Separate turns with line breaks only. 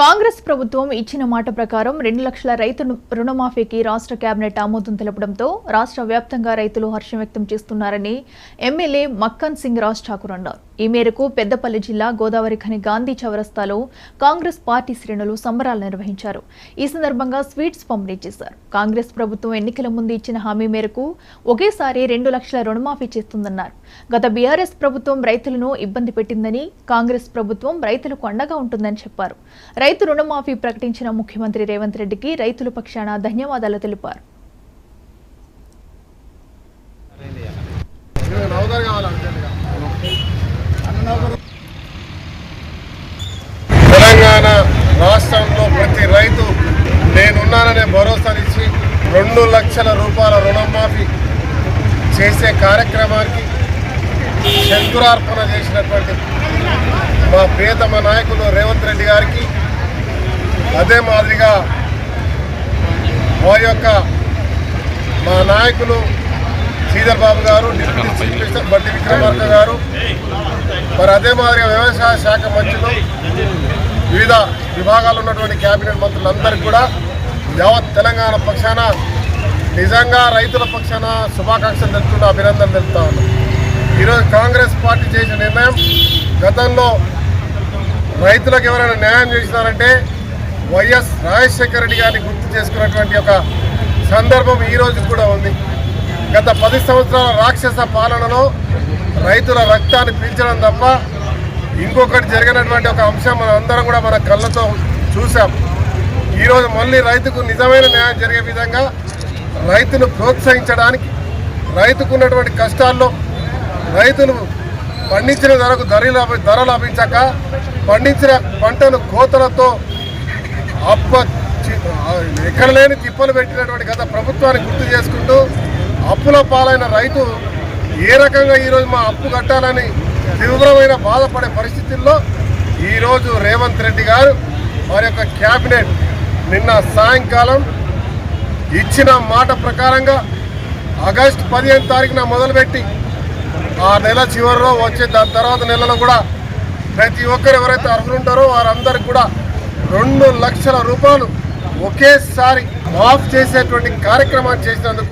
కాంగ్రెస్ ప్రభుత్వం ఇచ్చిన మాట ప్రకారం 2 లక్షల రైతు రుణమాఫీకి రాష్ట్ర కేబినెట్ ఆమోదం తెలపడంతో రాష్ట్ర వ్యాప్తంగా రైతులు హర్షం వ్యక్తం చేస్తున్నారని ఎమ్మెల్యే మక్కన్ సింగ్ రాజ్ ఠాకూర్ అన్నారు. ఈ మేరకు పెద్దపల్లి జిల్లా గోదావరి ఖని గాంధీ చౌరస్తాలో కాంగ్రెస్ పార్టీ శ్రేణులు సంబరాలు నిర్వహించారు. ఈ సందర్భంగా స్వీట్స్ పంపిణీ చేశారు. కాంగ్రెస్ ప్రభుత్వం ఎన్నికల ముందు ఇచ్చిన హామీ మేరకు ఒకేసారి 2 లక్షల రుణమాఫీ చేస్తుందన్నారు. గత బీఆర్ఎస్ ప్రభుత్వం రైతులను ఇబ్బంది పెట్టిందని, కాంగ్రెస్ ప్రభుత్వం రైతులకు అండగా ఉంటుందని చెప్పారు. రైతు రుణమాఫీ ప్రకటించిన ముఖ్యమంత్రి రేవంత్ రెడ్డికి రైతుల పక్షాన ధన్యవాదాలు తెలిపారు.
తెలంగాణ రాష్ట్రంలో ప్రతి రైతు నేనున్నాననే భరోసానిచ్చి 2 లక్షల రూపాయల రుణమాఫీ చేసే కార్యక్రమానికి శంకురార్పణ చేసినటువంటి మా ప్రియతమ నాయకులు రేవంత్ రెడ్డి గారికి, అదే మాదిరిగా వారి యొక్క మా నాయకులు శ్రీధర్ బాబు గారు, డిప్యూటీ చీఫ్ మినిస్టర్ బట్టి విక్రమార్క గారు, మరి అదే మాదిరిగా వ్యవసాయ శాఖ మంత్రులు, వివిధ విభాగాలు ఉన్నటువంటి కేబినెట్ మంత్రులందరికీ కూడా యావత్ తెలంగాణ పక్షాన నిజంగా రైతుల పక్షాన శుభాకాంక్షలు తెలుపుకుంటూ అభినందనలు తెలుపుతా ఉన్నాం. ఈరోజు కాంగ్రెస్ పార్టీ చేసిన నిర్ణయం, గతంలో రైతులకు ఎవరైనా న్యాయం చేసినారంటే వైఎస్ రాజశేఖర రెడ్డి గారిని గుర్తు చేసుకున్నటువంటి ఒక సందర్భం ఈరోజు కూడా ఉంది. గత 10 సంవత్సరాల రాక్షస పాలనలో రైతుల రక్తాన్ని పీల్చడం తప్ప ఇంకొకటి జరిగినటువంటి ఒక అంశం మనం అందరం కూడా మన కళ్ళతో చూసాం. ఈరోజు మళ్ళీ రైతుకు నిజమైన న్యాయం జరిగే విధంగా రైతును ప్రోత్సహించడానికి, రైతుకు ఉన్నటువంటి కష్టాల్లో రైతులు పండించిన ధరకు ధర లభించక పండించిన పంటను కోతలతో ఎక్కడ లేని తిప్పలు పెట్టినటువంటి గత ప్రభుత్వాన్ని గుర్తు చేసుకుంటూ అప్పుల పాలైన రైతు ఏ రకంగా ఈరోజు మా అప్పు కట్టాలని తీవ్రమైన బాధపడే పరిస్థితుల్లో ఈరోజు రేవంత్ రెడ్డి గారు వారి యొక్క క్యాబినెట్ నిన్న సాయంకాలం ఇచ్చిన మాట ప్రకారంగా ఆగస్టు 15 తారీఖున మొదలుపెట్టి ఆ నెల చివరిలో వచ్చే దాని తర్వాత నెలలో కూడా ప్రతి ఒక్కరు ఎవరైతే అర్హులు ఉంటారో వారందరికీ కూడా 2 లక్షల రూపాయలు ఒకేసారి మాఫ్ చేసేటువంటి కార్యక్రమాన్ని చేసినందుకు